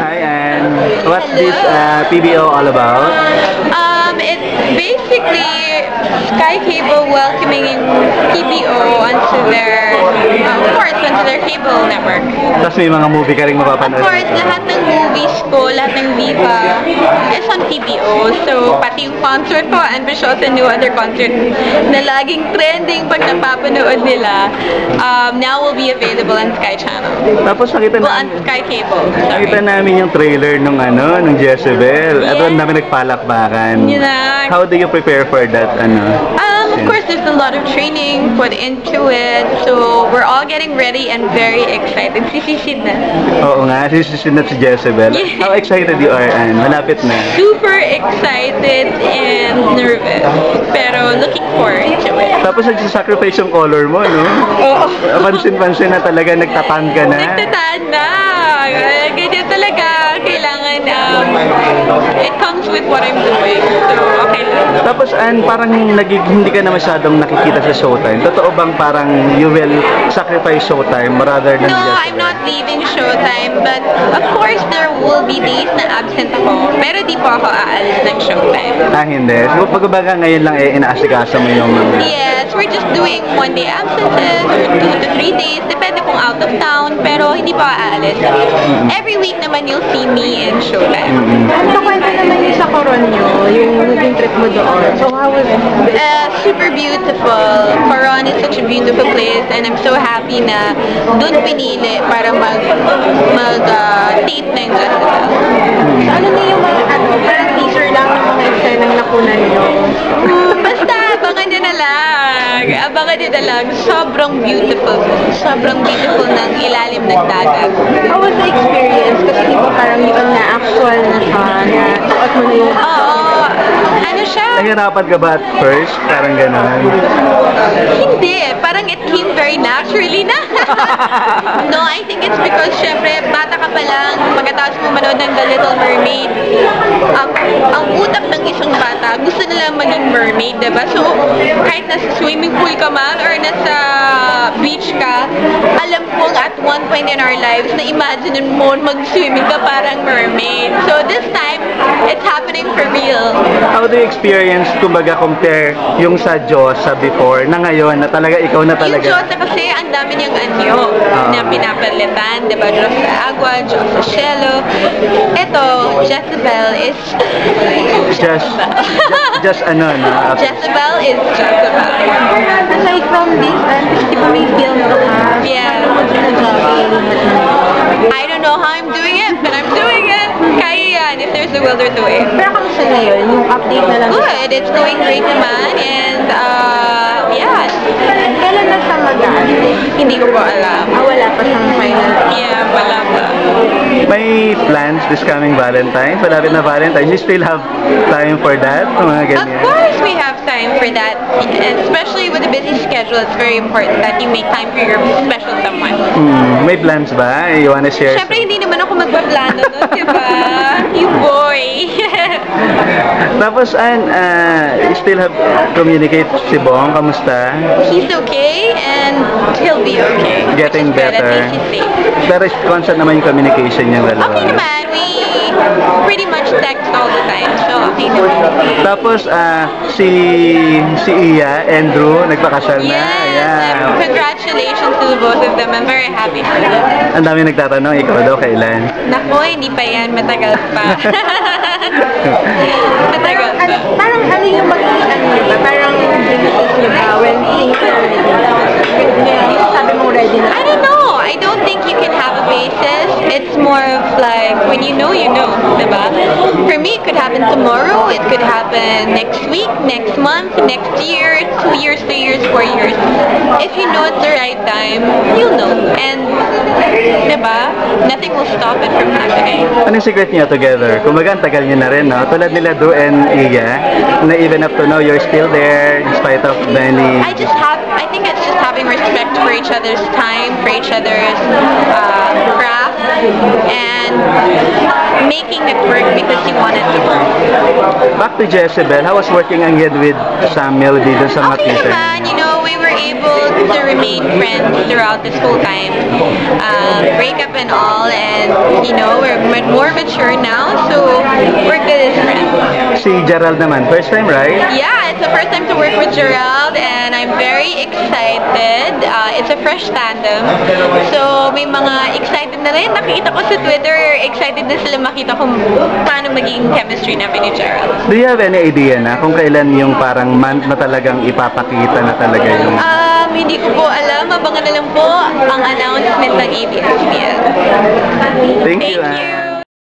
Hi, and what's this PBO all about? It's basically Sky Cable welcoming PBO onto their, of course, onto their cable network. Tapos may mga movie ka rin mapapanood. Of course, lahat ng movies ko, lahat ng Viva is on PBO. So, pati yung concert ko, Ambitious and New Other concert na laging trending pag napapanood nila, now will be available on Sky Channel. Tapos nakita Well, on namin, Sky Cable. nakita namin yung trailer nung nung Jezebel. At doon namin nagpalakbakan. Yun na. How do you prepare for that, Of course, there's a lot of training put into it. So, we're all getting ready and very excited. Sisisid na. Oo nga, sisisin na si Jezebel. Yeah. How excited you are, Ann? Malapit na. Super excited and nervous. Pero looking forward to it. Tapos nagsasacrifice yung color mo, no? Oo. Pansin-pansin na talaga nagtatang ka na. Nagtataan na. Ganyan talaga. Kailangan, it comes with what I'm doing. So, okay lang. Tapos parang hindi ka na masyadong nakikita sa Showtime. Totoo bang parang you will sacrifice Showtime rather than No, Jezebel? I'm not leaving Showtime, but of course there will be days na absent ako. Pero di po ako aalis ng Showtime. Hindi. So, pagbaga ngayon lang inaasikaso mo yung Yes, we're just doing 1 day absences or 2 to 3 days, depende kung out of town, pero hindi pa aalis. Every week naman you'll see me in Showtime. So, kwento naman yung sa Coronyo, yung naging trip mo doon. So, how was it? Super beautiful. Coron is such a beautiful place and I'm so happy na doon pinili para mag-tape ng Jezebel. Ano na yung mga, parang teaser lang ng mga eksenang nakunan nyo? Basta, abangan nyo na lang. Abangan nyo na lang. Sobrang beautiful. Sobrang beautiful ng ilalim ng dagat. How was the experience? Kasi di ba parang yung na-actual na siya, na suot mo na yung... Oo. Ano siya? Nahirapan ka ba at first? Parang gano'n. Hindi. Parang it came very naturally na. No, I think it's because syempre bata ka pa lang, pagkatapos mo manood ng The Little Mermaid, ang utak ng isang bata, gusto nila maging mermaid, diba? So, kahit nasa swimming pool ka man or nasa beach ka, alam kong at one point in our lives na imagine mo mag-swimming ka parang mermaid. So, this time, it's happening for real. How do you experience, kumbaga, compare yung sa Diyos sa before na ngayon na talaga ikaw na Yung talaga? Diyos kasi ang dami niyang anyo na pinapalitan, diba? Diyos sa agua, Diyos sa cielo. Ito, Jezebel is Just ano, no? Jezebel is Jezebel. Aside from this, kasi di ba may film ka pa? Yeah. I don't know how I'm doing it, but I'm doing it. Kaya yan, if there's a will, there's a way. Pero kamusta na yun? Yung update na lang? Good, it's going great naman, and yeah. Kailan na siya mag-ano? Hindi ko po alam. Wala pa siyang final. Yeah, wala pa. May plans this coming Valentine's? Malapit na Valentine's. You still have time for that? Mga Of ganyan. course we have time for that, and especially with a busy schedule, it's very important that you make time for your special someone. May plans ba? You wanna share? Siyempre, hindi naman ako magpaplano nun, diba? You boy! Tapos, you still have communicate si Bong? Kamusta? He's okay, and he'll be okay. Getting Which is good. At better. least he's safe. Pero constant naman yung communication niya dalawa. Okay naman, we pretty much text all the time, so okay naman. Tapos, si Iya, Andrew, nagpakasal na. Yes! Yeah. Congratulations to the both of them. I'm very happy for them. Ang dami nagtatanong, ikaw daw kailan? Naku, hindi pa yan. Matagal pa. Matagal pa. Parang ano yung mag-ano ba? Parang hindi ba? When things are ready. Yung sabi mo ready na. I don't know. I don't think you can have a basis. It's more of like, when you know, diba? For me, it could happen tomorrow. It could happen next week, next month, next year, 2 years, 3 years, 4 years. If you know it's the right time, you'll know. And, diba? Nothing will stop it from happening. Anong secret niyo together? Kumbaga, ang tagal niyo na rin, no? Tulad nila Do and Iya, na even up to now, you're still there in spite of many... I think it's just having respect for each other's time, for each other's craft, and making it work because you want it to work. Back to Jezebel, how was working again with Samuel dito sa mga Okay teaser? naman, you know, we were able to remain friends throughout this whole time. Breakup and all, and we're more mature now, so we're good as friends. Si Gerald naman, first time, right? Yeah, it's the first time to work with Gerald, and I'm very excited. It's a fresh tandem. So, may mga excited na rin. Nakita ko sa Twitter, excited na sila makita kung paano magiging chemistry namin ni Gerald. Do you have any idea na kung kailan yung parang month na talagang ipapakita na talaga yung... Hindi ko po alam. Abangan na lang po ang announcement ng ABS-CBN. Thank you, Thank you.